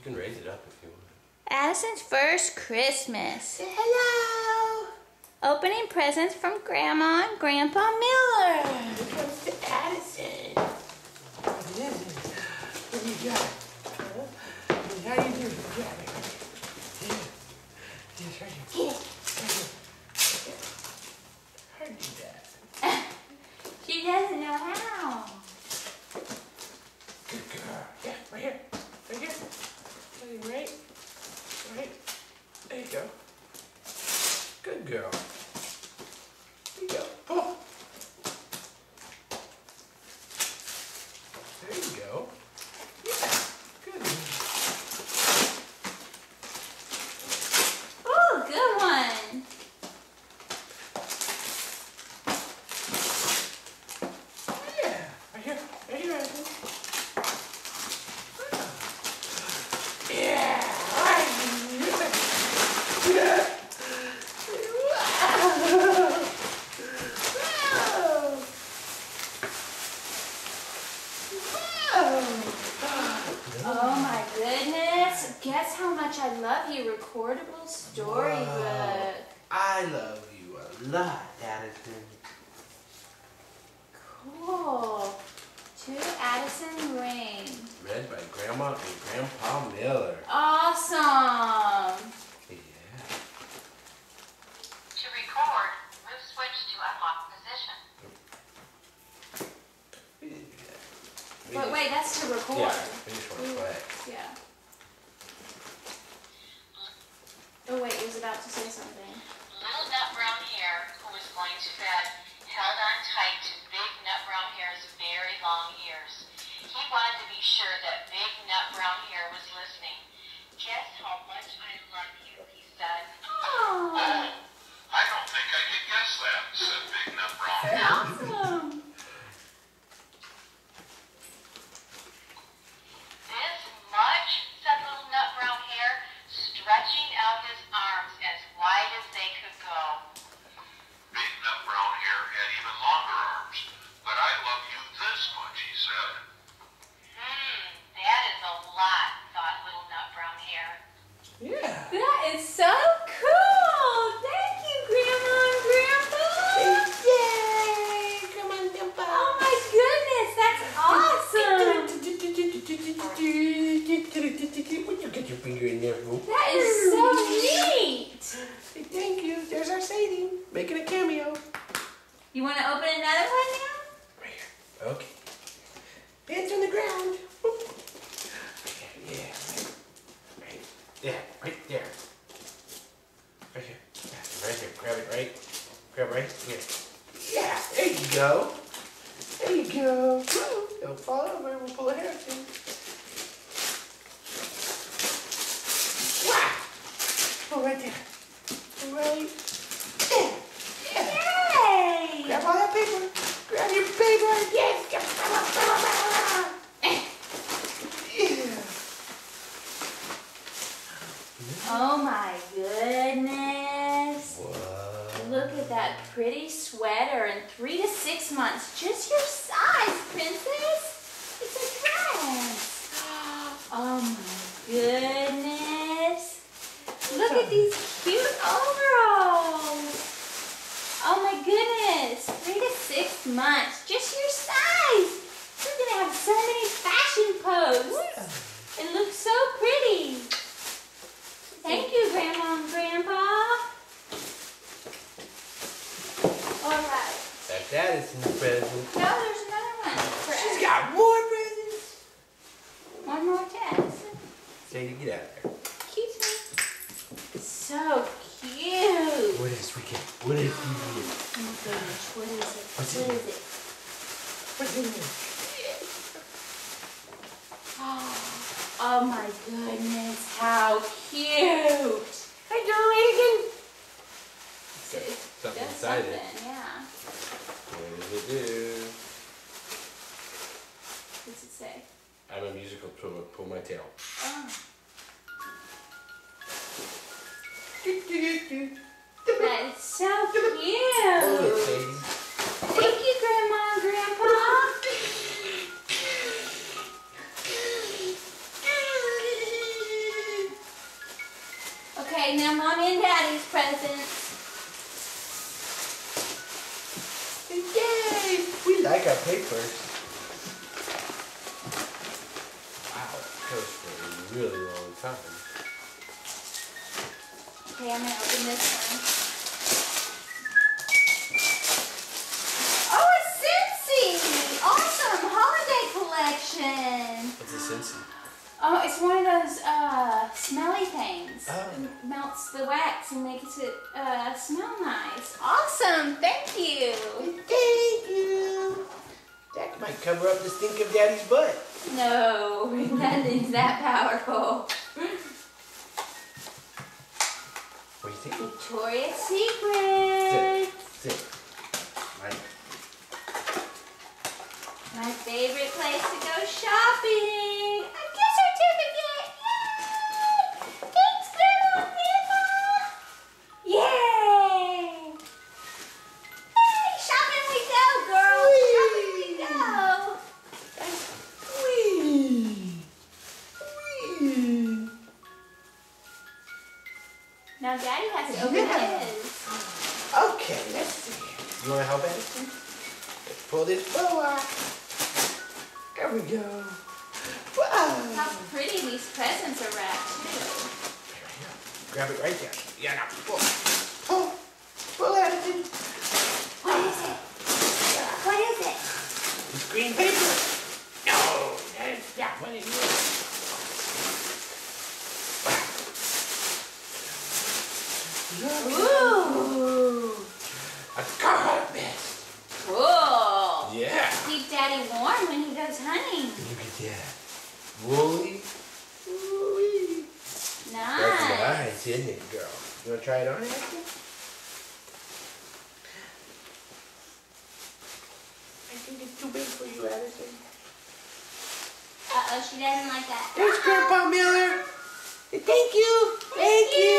can raise it up if you want. Addison's first Christmas. Hello! Opening presents from Grandma and Grandpa Miller. Here comes to Addison. What do you got? Huh? How you doing? Yeah. Yes, right here. How do you do that? She doesn't know how. Good girl. Yeah, right here. Right here. Right. Right. There you go. Good girl. There you go. Oh. There you go. Yeah. Good. Oh, good one. Yeah. Right here. Right here, Addison. Yeah. Right. Yeah. Oh my goodness. Guess how much I love you, Recordable Storybook. Wow. I love you a lot, Addison. Cool. To Addison Ring. Read by Grandma and Grandpa Miller. Awesome. Yeah. To record, move switch to unlock position. We didn't do that. But wait, that's to record. Yeah, we just want to play. Yeah. Oh wait, he was about to say something. Little nut brown hare, who was going to bed, held on tight to big nut brown hare's very long ears. He wanted to be sure that big nut brown hare was listening. Guess how much I love you, he said. Oh, I don't think I could guess that, said Big Nut Brown Hare. awesome. This much, said little nut brown hare, stretching out his arms as wide as they could go. Big Nut Brown Hare had even longer arms. But I love you this much, he said. That is a lot, thought little nut brown hare. Yeah. That is so cool. Thank you, Grandma and Grandpa. Yay! Come on, jump up. Oh my goodness, that's awesome. When you get your finger in there, boo. That is so neat. Hey, thank you. There's our Sadie making a cameo. You want to open another one now? Right here. Okay. Hands on the ground. Whoop. Yeah. Right there. Right there. Right here. Yeah, right here. Grab it right. Grab right here. Yeah. There you go. There you go. Woo. Don't fall over. We'll pull a hair thing. Wow. Oh, right there. Right there. Yeah. Yay! Grab all that paper. Grab your paper. Yes. Yeah. Oh my goodness. Whoa. Look at that pretty sweater in 3 to 6 months. Just your size, princess. It's a dress. Oh my goodness. Look at these cute overalls. Oh my goodness. 3 to 6 months. Just your size. You're going to have so many fashion posts. It looks so pretty. Thank you, Grandma and Grandpa. All right. That's Addison's present. No, there's another one. She's got more presents. One more test. Sadie, get out of there. Excuse me. So cute. What is we get? What is we get? Oh my goodness, what is it? What's What in is it? What's in there? Oh my goodness, how cute. Hey, Reagan. Something That's inside it. something, yeah. What does it do? What's it say? I'm a musical pull my tail. Oh. Do, do, do, do. That is so Pull it, cute. Sadie. Thank you, Grandma and Grandpa. Okay, now Mommy and Daddy's presents. Yay! We like our papers. Wow, it goes for a really long time. Okay, I'm gonna open this one. Oh, it's Scentsy! Awesome holiday collection. What's a Scentsy? Oh, it's one of those smelly things. Oh. It melts the wax and makes it smell nice. Awesome, thank you. Thank you. That might cover up the stink of Daddy's butt. No, nothing's that powerful. What do you think? Victoria's Secret. Sit. Right. My favorite place to go shopping. A gift certificate. Yay! Thanks, Grandma and Grandpa. Yay! Hey, shopping we go, girls. Shopping we go. Whee! Whee! Now Daddy has to open Yeah. his. Okay, let's see. You want to help Addison? Let's pull this bow out. There we go. Wow. How pretty these presents are wrapped too. Grab it right there. Yeah, now pull. Pull. Pull, Addison. What is it? What is it? It's green paper. No, that's not what it is. Ooh. A carpet. Cool. Yeah. Keep Daddy warm when he goes hunting. Look at that. Woolly. Woolly. That's Nice. nice, isn't it, girl? You want to try it on, Addison? I think it's too big for you, Addison. Uh-oh, she doesn't like that. There's Grandpa Miller. Thank you. Thank you.